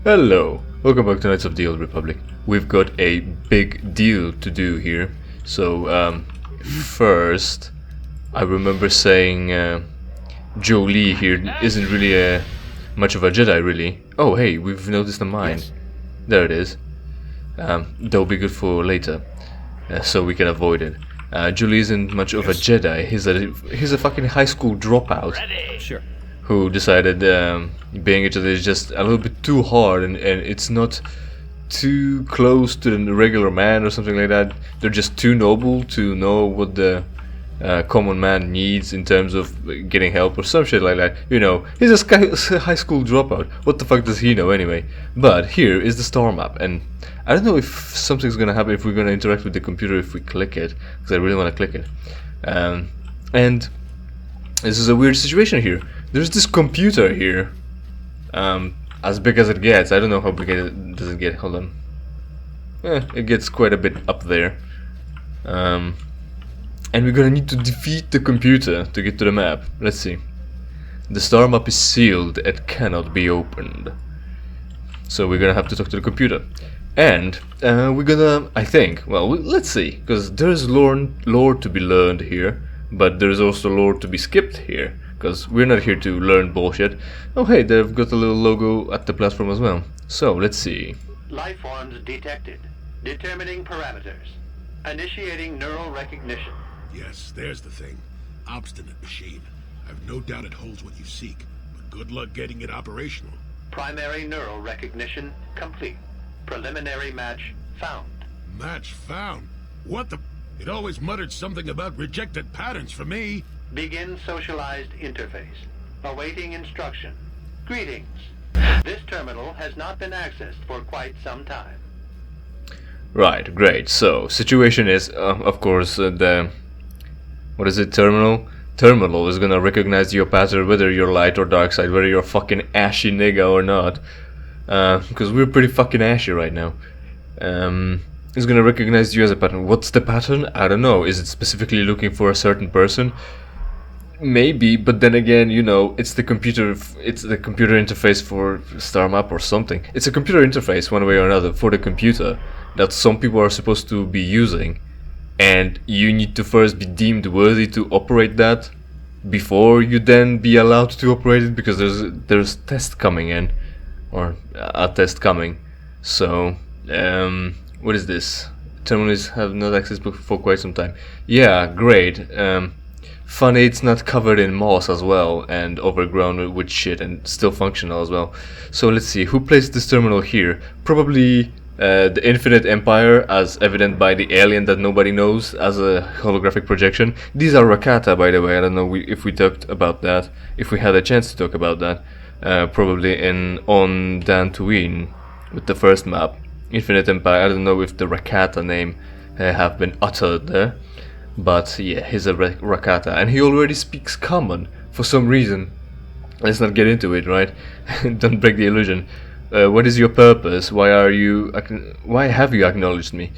Hello, welcome back to Knights of the Old Republic. We've got a big deal to do here. So, first, I remember saying Jolie here isn't really much of a Jedi, really. Oh, hey, we've noticed a mine. Yes. There it is. That'll be good for later, so we can avoid it. Jolie isn't much of a Jedi. He's a fucking high school dropout. Sure. Who decided being a Jedi is just a little bit too hard and it's not too close to the regular man or something like that. They're just too noble to know what the common man needs in terms of getting help or some shit like that. You know, he's a high school dropout. What the fuck does he know anyway? But here is the star map, and I don't know if something's gonna happen if we're gonna interact with the computer if we click it, because I really want to click it. And this is a weird situation here. There's this computer here, as big as it gets. I don't know how big it does it get. Hold on. It gets quite a bit up there. And we're gonna need to defeat the computer to get to the map. Let's see. The star map is sealed. It cannot be opened. So we're gonna have to talk to the computer. And we're gonna, I think, well, let's see. Because there's lore to be learned here. But there's also lore to be skipped here. Because we're not here to learn bullshit. Oh hey, they've got a little logo at the platform as well. So, let's see. Life forms detected. Determining parameters. Initiating neural recognition. Yes, there's the thing. Obstinate machine. I've no doubt it holds what you seek, but good luck getting it operational. Primary neural recognition complete. Preliminary match found. Match found? What the... It always muttered something about rejected patterns for me. Begin socialized interface. Awaiting instruction. Greetings. This terminal has not been accessed for quite some time. Right, great. So, situation is, of course, the... What is it, terminal? Terminal is gonna recognize your pattern, whether you're light or dark side, whether you're fucking ashy nigga or not. Because we're pretty fucking ashy right now. It's gonna recognize you as a pattern. What's the pattern? I don't know. Is it specifically looking for a certain person? Maybe, but then again, you know, it's the computer interface for Star Map or something. It's a computer interface one way or another for the computer that some people are supposed to be using, and you need to first be deemed worthy to operate that before you then be allowed to operate it, because there's test coming in, or a test coming. So, what is this? Terminals have not access for quite some time. Yeah, great. Funny it's not covered in moss as well and overgrown with shit and still functional as well. So let's see, who placed this terminal here? Probably the Infinite Empire, as evident by the alien that nobody knows as a holographic projection. These are rakata, by the way. I don't know if we talked about that, if we had a chance to talk about that. Probably on Dantooine with the first map. Infinite Empire, I don't know if the rakata name have been uttered there. But yeah, he's a rakata, and he already speaks common for some reason. Let's not get into it, right? Don't break the illusion. What is your purpose? Why have you acknowledged me?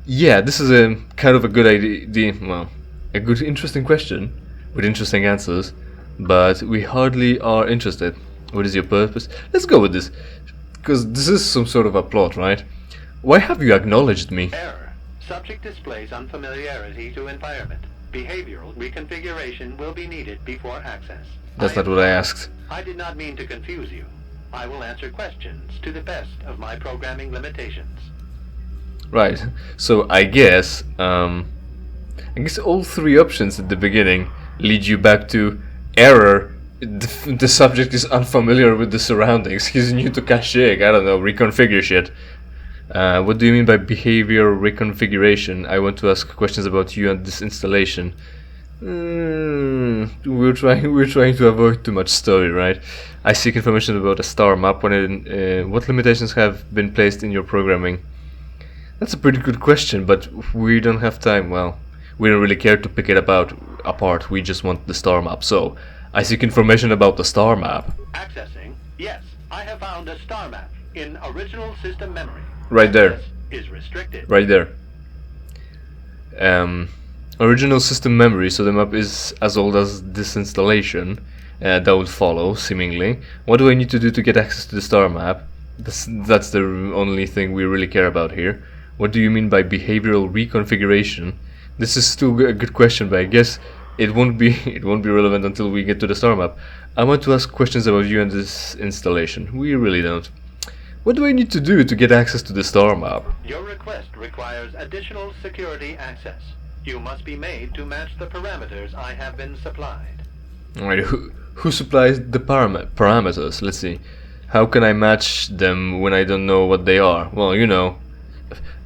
Yeah, this is a kind of a good idea. Well, a good, interesting question with interesting answers, but we hardly are interested. What is your purpose? Let's go with this, because this is some sort of a plot, right? Why have you acknowledged me? Error. Subject displays unfamiliarity to environment. Behavioral reconfiguration will be needed before access. That's not what I asked. I did not mean to confuse you. I will answer questions to the best of my programming limitations. Right. So I guess all three options at the beginning lead you back to error. The subject is unfamiliar with the surroundings. He's new to caching. I don't know. Reconfigure shit. What do you mean by behavior reconfiguration? I want to ask questions about you and this installation. We're trying to avoid too much story, right? I seek information about a star map. What limitations have been placed in your programming? That's a pretty good question, but we don't have time. Well, we don't really care to pick it apart. We just want the star map. So, I seek information about the star map. Accessing? Yes, I have found a star map in original system memory. Right there. Is restricted. Right there. Original system memory, so the map is as old as this installation. That would follow, seemingly. What do I need to do to get access to the star map? That's the only thing we really care about here. What do you mean by behavioral reconfiguration? This is still a good question, but I guess it won't be relevant until we get to the star map. I want to ask questions about you and this installation. We really don't. What do I need to do to get access to the star map? Your request requires additional security access. You must be made to match the parameters I have been supplied. Alright, who supplies the parameters? Let's see. How can I match them when I don't know what they are? Well, you know,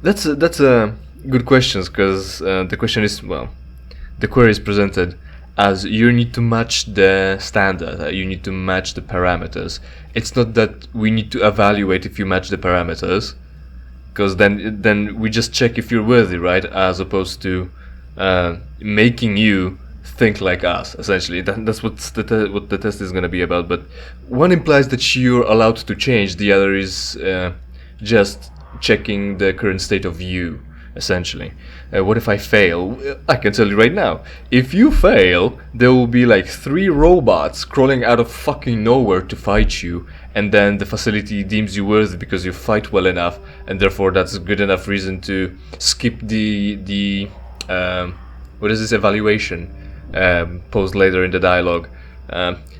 that's a good question, because the question is, well, the query is presented as you need to match the standard, you need to match the parameters. It's not that we need to evaluate if you match the parameters, because then we just check if you're worthy, right? As opposed to making you think like us, essentially. That's what the test is going to be about. But one implies that you're allowed to change, the other is just checking the current state of you, essentially. What if I fail? I can tell you right now, if you fail, there will be like 3 robots crawling out of fucking nowhere to fight you, and then the facility deems you worthy because you fight well enough, and therefore that's a good enough reason to skip the what is this evaluation posed later in the dialogue.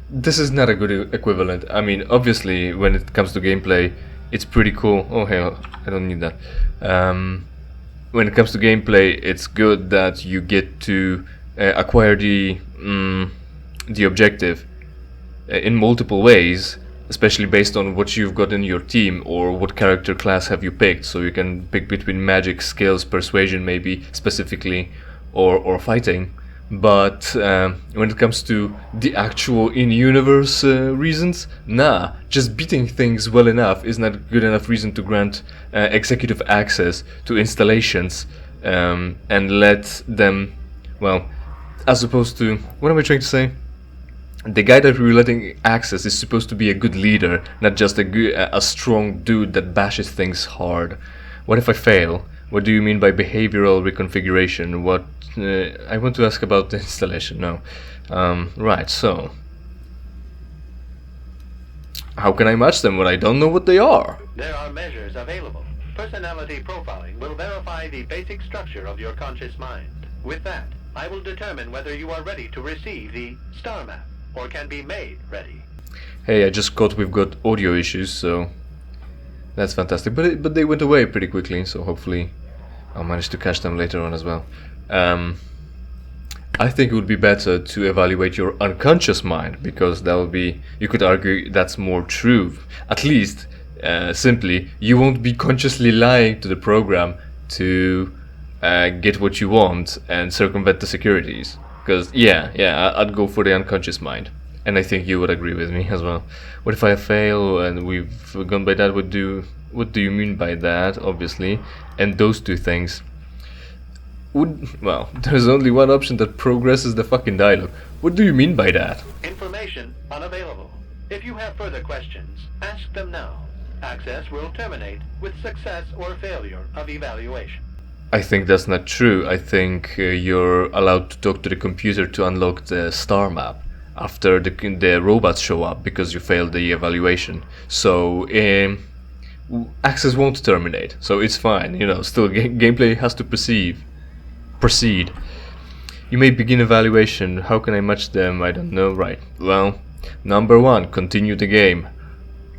This is not a good equivalent. I mean, obviously, when it comes to gameplay, it's pretty cool. Oh hell, I don't need that. When it comes to gameplay, it's good that you get to acquire the objective in multiple ways, especially based on what you've got in your team or what character class have you picked. So you can pick between magic, skills, persuasion maybe specifically, or fighting. But when it comes to the actual in-universe reasons, nah, just beating things well enough is not good enough reason to grant executive access to installations and let them, well, as opposed to, what am I trying to say? The guy that we're letting access is supposed to be a good leader, not just a strong dude that bashes things hard. What if I fail? What do you mean by behavioral reconfiguration? What I want to ask about the installation now. Right, so how can I match them when I don't know what they are? There are measures available. Personality profiling will verify the basic structure of your conscious mind. With that, I will determine whether you are ready to receive the star map, or can be made ready. Hey, I just caught we've got audio issues, so that's fantastic. But they went away pretty quickly, so hopefully I'll manage to catch them later on as well. I think it would be better to evaluate your unconscious mind, because that would be, you could argue that's more true. At least, simply, you won't be consciously lying to the program to get what you want and circumvent the securities. Because, yeah, I'd go for the unconscious mind. And I think you would agree with me as well. What if I fail and we've gone by that? What do you mean by that, obviously? And those two things. Well, there's only one option that progresses the fucking dialogue. What do you mean by that? Information unavailable. If you have further questions, ask them now. Access will terminate with success or failure of evaluation. I think that's not true. I think you're allowed to talk to the computer to unlock the star map after the robots show up because you failed the evaluation. So access won't terminate, so it's fine. You know, still gameplay has to proceed. You may begin evaluation. How can I match them? I don't know. Right. Well, number 1, continue the game.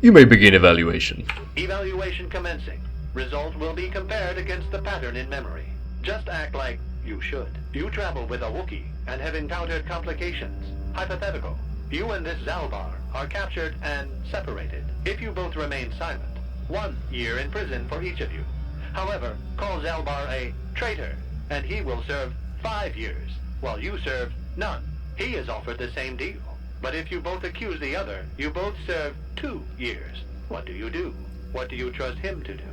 You may begin evaluation. Evaluation commencing. Result will be compared against the pattern in memory. Just act like you should. You travel with a Wookiee and have encountered complications. Hypothetical. You and this Zalbar are captured and separated. If you both remain silent, 1 year in prison for each of you. However, call Zalbar a traitor, and he will serve 5 years, while you serve none. He is offered the same deal. But if you both accuse the other, you both serve 2 years. What do you do? What do you trust him to do?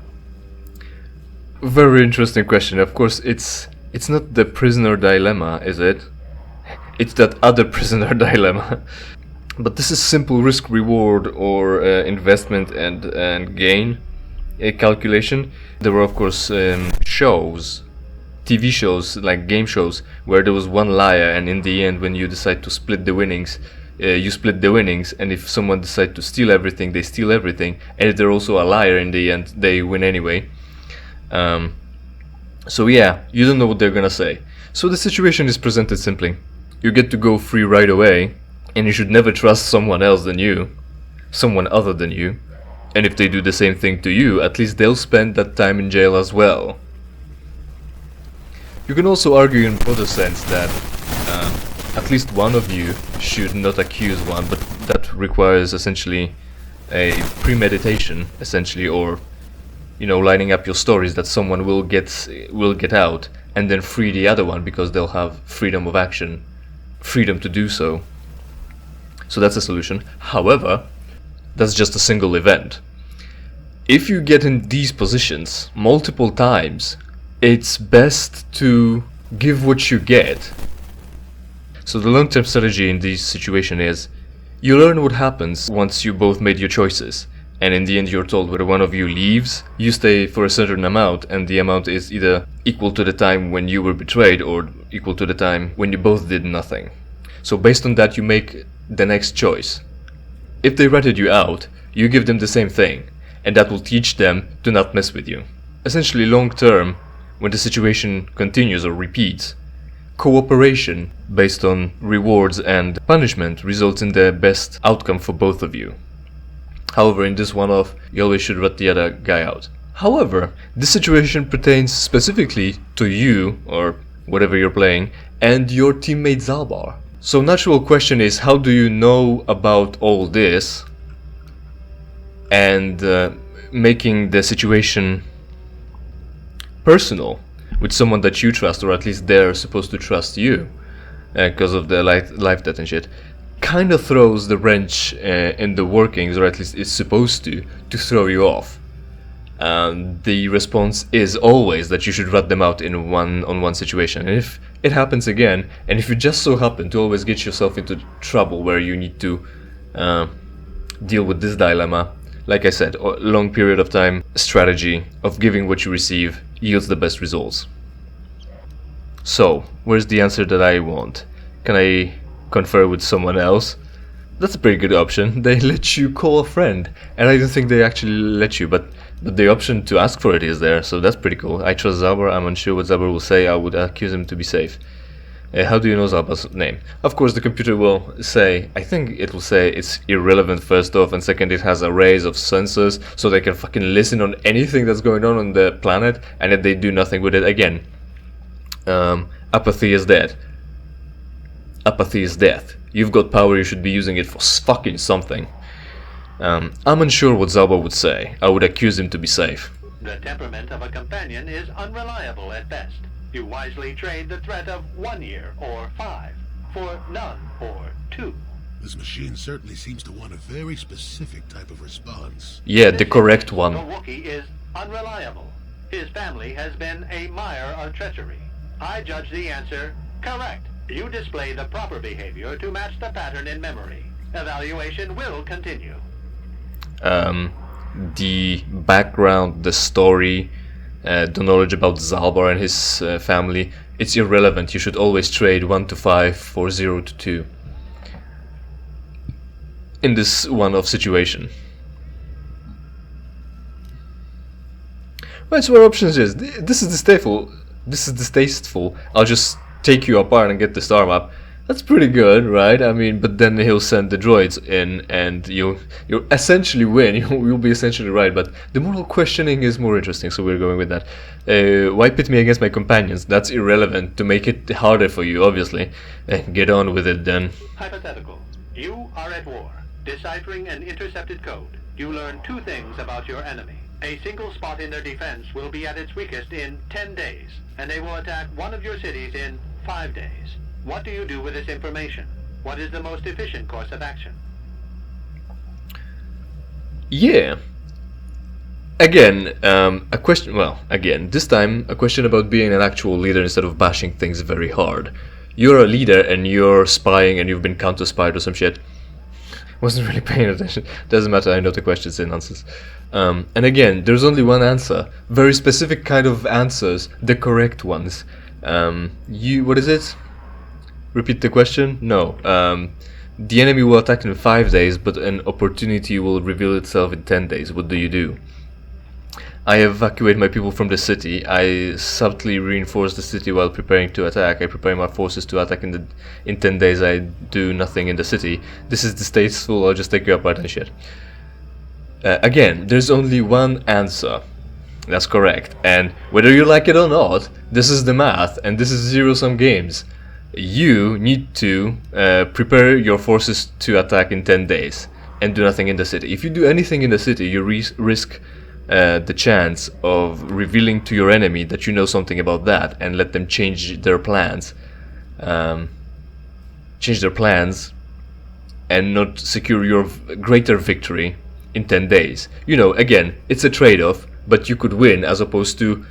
Very interesting question. Of course, it's not the prisoner dilemma, is it? It's that other prisoner dilemma. But this is simple risk-reward or investment and gain calculation. There were, of course, shows, TV shows, like game shows, where there was one liar, and in the end, when you decide to split the winnings, you split the winnings, and if someone decides to steal everything, they steal everything, and if they're also a liar in the end, they win anyway. So yeah, you don't know what they're gonna say. So the situation is presented simply. You get to go free right away, and you should never trust someone else than you, someone other than you. And if they do the same thing to you, at least they'll spend that time in jail as well. You can also argue in broader sense that at least one of you should not accuse one, but that requires essentially a premeditation, essentially, or lining up your stories that someone will get out and then free the other one because they'll have freedom of action, freedom to do so. So that's a solution. However, that's just a single event. If you get in these positions multiple times, it's best to give what you get. So the long-term strategy in this situation is you learn what happens once you both made your choices, and in the end you're told whether one of you leaves, you stay for a certain amount, and the amount is either equal to the time when you were betrayed or equal to the time when you both did nothing. So based on that you make the next choice. If they ratted you out, you give them the same thing, and that will teach them to not mess with you. Essentially, long term, when the situation continues or repeats, cooperation based on rewards and punishment results in the best outcome for both of you. However, in this one-off, you always should rat the other guy out. However, this situation pertains specifically to you, or whatever you're playing, and your teammate Zalbar. So natural question is, how do you know about all this and making the situation personal with someone that you trust, or at least they're supposed to trust you because of the life death and shit, kind of throws the wrench in the workings, or at least is supposed to throw you off. The response is always that you should rat them out in one-on-one situation, and if it happens again, and if you just so happen to always get yourself into trouble where you need to deal with this dilemma, like I said, a long period of time strategy of giving what you receive yields the best results. So, where's the answer that I want? Can I confer with someone else? That's a pretty good option. They let you call a friend, and I don't think they actually let you, but the option to ask for it is there, so that's pretty cool. I trust Zalbar. I'm unsure what Zalbar will say. I would accuse him to be safe. How do you know Zalbar's name? Of course, the computer will say, I think it will say it's irrelevant first off, and second, it has arrays of sensors, so they can fucking listen on anything that's going on the planet, and if they do nothing with it, again, apathy is dead. Apathy is death. You've got power, you should be using it for fucking something. I'm unsure what Zalbar would say. I would accuse him to be safe. The temperament of a companion is unreliable at best. You wisely trade the threat of 1 year or 5 for none or 2. This machine certainly seems to want a very specific type of response. Yeah, the correct one. The Wookiee is unreliable. His family has been a mire of treachery. I judge the answer correct. You display the proper behavior to match the pattern in memory. Evaluation will continue. The background, the story, the knowledge about Zalbar and his family, it's irrelevant. You should always trade 1 to 5 for 0 to 2 in this one-off situation. Right, so our options is, this is distasteful, I'll just take you apart and get the star map. That's pretty good, right? I mean, but then he'll send the droids in, and you'll essentially win. You'll be essentially right, but the moral questioning is more interesting, so we're going with that. Why pit me against my companions? That's irrelevant to make it harder for you, obviously. Get on with it then. Hypothetical. You are at war, deciphering an intercepted code. You learn 2 things about your enemy. A single spot in their defense will be at its weakest in 10 days, and they will attack one of your cities in 5 days. What do you do with this information? What is the most efficient course of action? Yeah. Again, a question, well, again, this time a question about being an actual leader instead of bashing things very hard. You're a leader and you're spying and you've been counter-spied or some shit. Wasn't really paying attention. Doesn't matter, I know the questions and answers. And again, there's only one answer. Very specific kind of answers, the correct ones. What is it? Repeat the question? No. the enemy will attack in 5 days, but an opportunity will reveal itself in 10 days. What do? I evacuate my people from the city. I subtly reinforce the city while preparing to attack. I prepare my forces to attack in 10 days. I do nothing in the city. This is distasteful. I'll just take you apart and shit. Again, there's only one answer. That's correct. And whether you like it or not, this is the math, and this is zero-sum games. You need to prepare your forces to attack in 10 days and do nothing in the city. If you do anything in the city, you risk the chance of revealing to your enemy that you know something about that and let them change their plans. And not secure your greater victory in 10 days. You know, again, it's a trade-off, but you could win as opposed to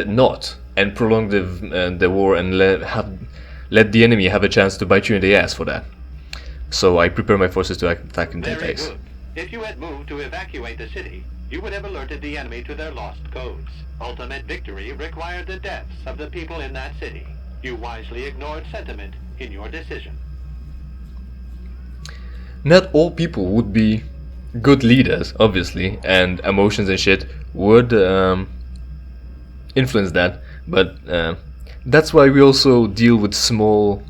not and prolong the war and let the enemy have a chance to bite you in the ass for that. So I prepare my forces to attack in 10 Very days. good. If you had moved to evacuate the city, you would have alerted the enemy to their lost codes. Ultimate victory required the deaths of the people in that city. You wisely ignored sentiment in your decision. Not all people would be good leaders, obviously, and emotions and shit would influence that, but that's why we also deal with small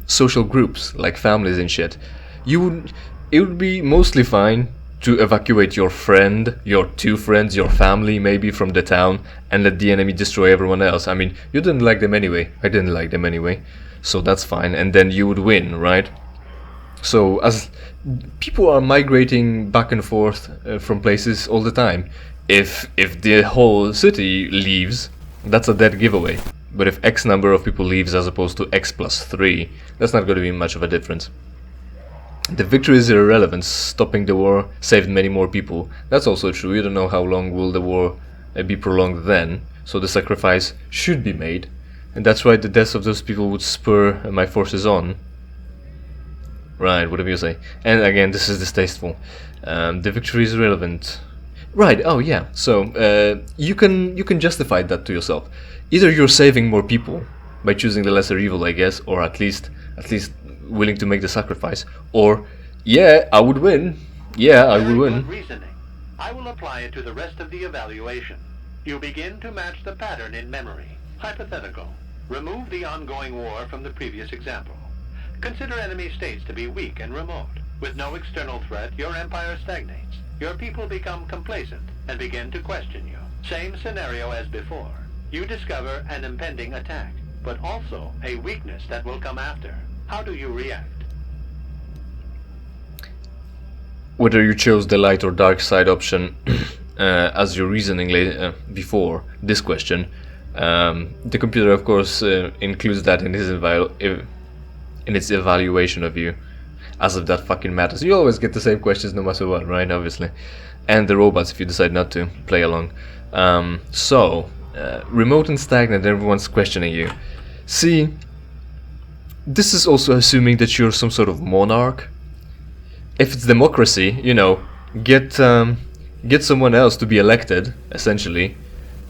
social groups like families and shit. It would be mostly fine to evacuate your friend, your 2 friends, your family maybe from the town and let the enemy destroy everyone else. I mean, you didn't like them anyway. I didn't like them anyway, so that's fine, and then you would win, right? So as people are migrating back and forth from places all the time, if the whole city leaves, that's a dead giveaway. But if X number of people leaves as opposed to X plus 3, that's not going to be much of a difference. The victory is irrelevant. Stopping the war saved many more people. That's also true. You don't know how long will the war be prolonged then, so the sacrifice should be made, and that's why the deaths of those people would spur my forces on. Right, whatever you say. And again, this is distasteful. The victory is irrelevant. Right, oh yeah, so you can justify that to yourself. Either you're saving more people by choosing the lesser evil, I guess, or at least willing to make the sacrifice, or yeah, I would win. Yeah, I would win. Good reasoning. I will apply it to the rest of the evaluation. You begin to match the pattern in memory. Hypothetical. Remove the ongoing war from the previous example. Consider enemy states to be weak and remote. With no external threat, your empire stagnates. Your people become complacent and begin to question you. Same scenario as before. You discover an impending attack, but also a weakness that will come after. How do you react? Whether you chose the light or dark side option as your reasoning before this question, the computer of course includes that in its evaluation of you, as if that fucking matters. You always get the same questions no matter what, right? Obviously. And the robots if you decide not to play along. Remote and stagnant, everyone's questioning you. See, this is also assuming that you're some sort of monarch. If it's democracy, you know, get someone else to be elected, essentially,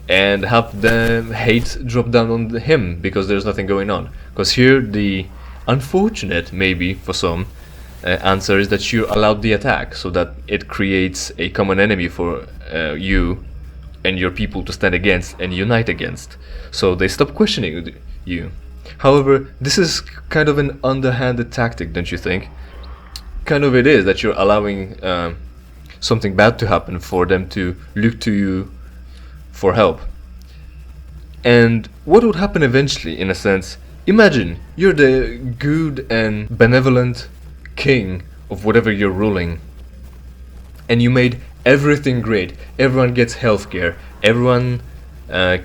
and have the hate drop down on him because there's nothing going on. Because here the unfortunate, maybe for some, answer is that you allowed the attack, so that it creates a common enemy for you and your people to stand against and unite against. So they stop questioning you. However, this is kind of an underhanded tactic, don't you think? Kind of it is, that you're allowing something bad to happen for them to look to you for help. And what would happen eventually, in a sense? Imagine you're the good and benevolent king of whatever you're ruling, and you made everything great. Everyone gets healthcare, everyone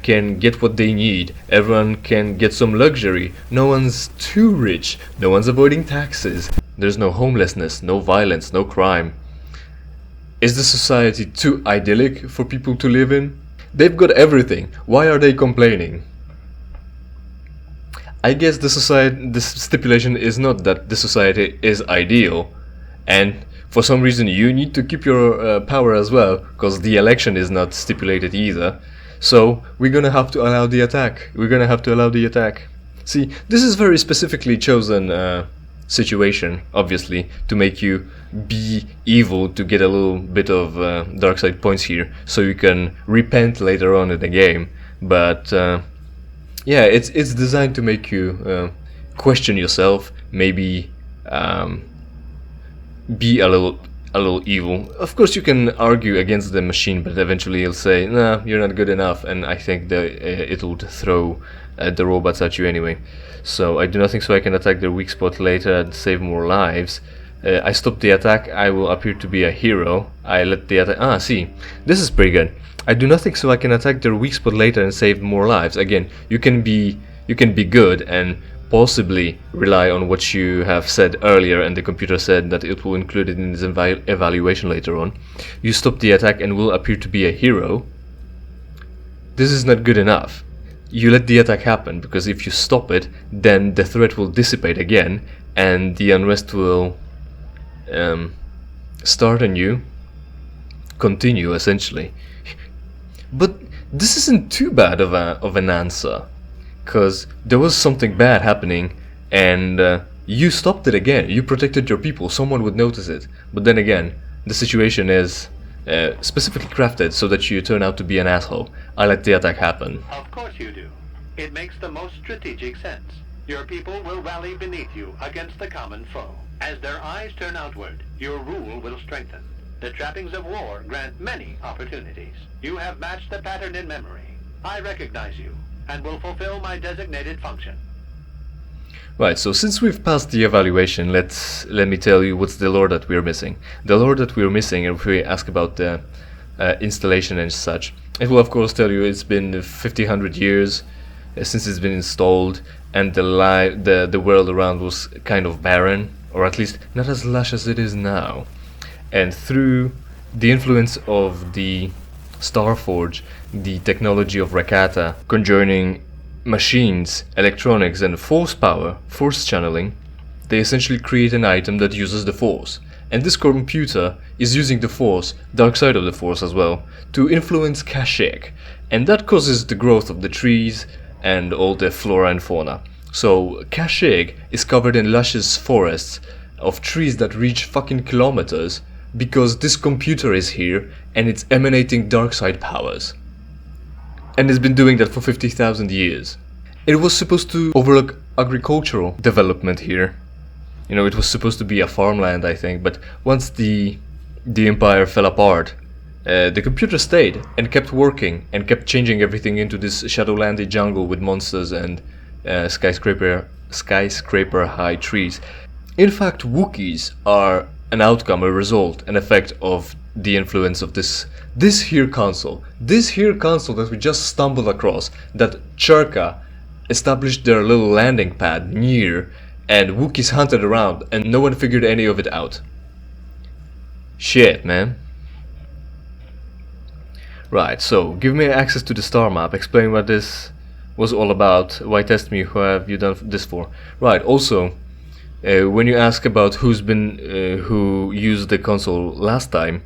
can get what they need, everyone can get some luxury, no one's too rich, no one's avoiding taxes, there's no homelessness, no violence, no crime. Is the society too idyllic for people to live in? They've got everything, why are they complaining? I guess the stipulation is not that the society is ideal, and for some reason you need to keep your power as well, because the election is not stipulated either. So we're gonna have to allow the attack. See, this is very specifically chosen situation, obviously, to make you be evil, to get a little bit of dark side points here, so you can repent later on in the game. But yeah, it's designed to make you question yourself, maybe be a little evil. Of course, you can argue against the machine, but eventually it'll say, "Nah, you're not good enough," and I think it would throw the robots at you anyway. So I do nothing, so I can attack their weak spot later and save more lives. I stop the attack. I will appear to be a hero. I let the attack. See, this is pretty good. I do nothing, so I can attack their weak spot later and save more lives. Again, you can be good and possibly rely on what you have said earlier, and the computer said that it will include it in its evaluation later on. You stop the attack and will appear to be a hero. This is not good enough. You let the attack happen, because if you stop it, then the threat will dissipate again, and the unrest will start anew, continue essentially. But this isn't too bad of an answer, because there was something bad happening, and you stopped it again. You protected your people. Someone would notice it. But then again, the situation is specifically crafted so that you turn out to be an asshole. I let the attack happen. Of course you do. It makes the most strategic sense. Your people will rally beneath you against the common foe. As their eyes turn outward, your rule will strengthen. The trappings of war grant many opportunities. You have matched the pattern in memory. I recognize you, and will fulfill my designated function. Right, so since we've passed the evaluation, let me tell you what's the lore that we're missing. The lore that we're missing, if we ask about the installation and such, it will of course tell you it's been 1,500 years since it's been installed, and the world around was kind of barren, or at least not as lush as it is now. And through the influence of the Starforge, the technology of Rakata, conjoining machines, electronics and force power, force channeling, they essentially create an item that uses the force. And this computer is using the force, dark side of the force as well, to influence Kashyyyk. And that causes the growth of the trees and all the flora and fauna. So Kashyyyk is covered in luscious forests of trees that reach fucking kilometers, because this computer is here and it's emanating dark side powers. And it's been doing that for 50,000 years. It was supposed to overlook agricultural development here. You know, it was supposed to be a farmland, I think, but once the empire fell apart, the computer stayed and kept working and kept changing everything into this shadowlandy jungle with monsters and skyscraper high trees. In fact, Wookiees are an outcome, a result, an effect of the influence of this here console that we just stumbled across, that Churka established their little landing pad near, and Wookiees hunted around and no one figured any of it out. Shit, man. Right, so give me access to the star map, explain what this was all about, why test me, who have you done this for. Right, also, when you ask about who used the console last time,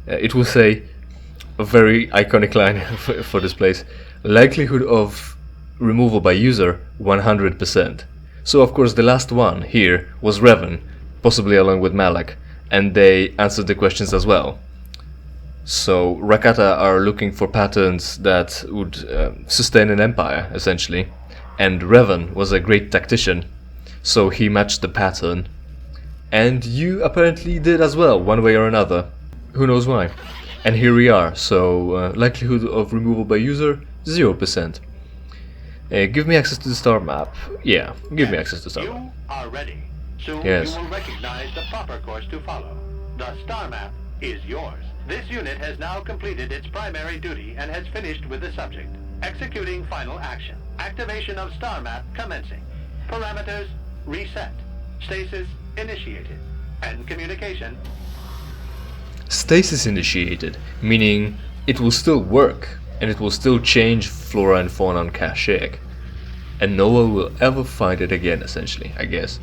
it will say a very iconic line for this place: likelihood of removal by user 100%. So of course the last one here was Revan, possibly along with Malak, and they answered the questions as well. So Rakata are looking for patterns that would sustain an empire, essentially, and Revan was a great tactician, so he matched the pattern, and you apparently did as well, one way or another. Who knows why? And here we are, so likelihood of removal by user 0%. Give me access to the star map. Yeah, give me access to the star map. You are ready. Soon Yes. you will recognize the proper course to follow. The star map is yours. This unit has now completed its primary duty and has finished with the subject. Executing final action. Activation of star map commencing. Parameters reset. Stasis initiated. And communication. Stasis initiated, meaning it will still work, and it will still change flora and fauna on Kashyyyk, and no one will ever find it again, essentially, I guess.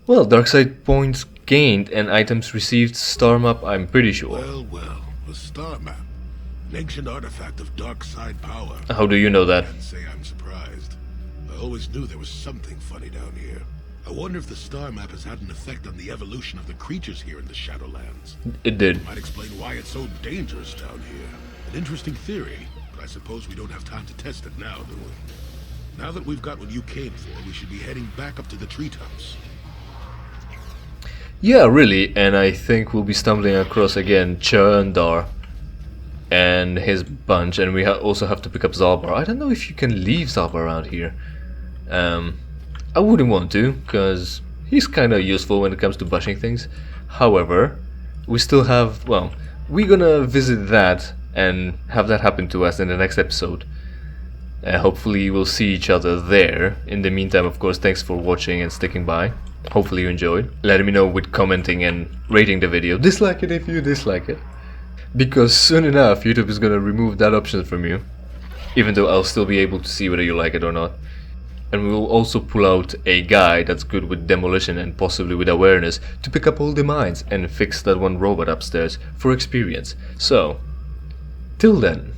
Well, dark side points gained and items received, star map, I'm pretty sure. Well, the star map. An ancient artifact of dark side power. How do you know that? Can't say I'm surprised. I always knew there was something funny down here. I wonder if the star map has had an effect on the evolution of the creatures here in the Shadowlands. It did. Might explain why it's so dangerous down here. An interesting theory, but I suppose we don't have time to test it now, do we? Now that we've got what you came for, we should be heading back up to the treetops. Yeah, really, and I think we'll be stumbling across again Chandar and his bunch, and we also have to pick up Zalbar. I don't know if you can leave Zalbar around here. I wouldn't want to, because he's kind of useful when it comes to bushing things. However, we still have, well, we're gonna visit that and have that happen to us in the next episode. Hopefully we'll see each other there. In the meantime, of course, thanks for watching and sticking by. Hopefully you enjoyed. Let me know with commenting and rating the video. Dislike it if you dislike it. Because soon enough YouTube is gonna remove that option from you. Even though I'll still be able to see whether you like it or not. And we will also pull out a guy that's good with demolition and possibly with awareness to pick up all the mines and fix that one robot upstairs for experience. So, till then.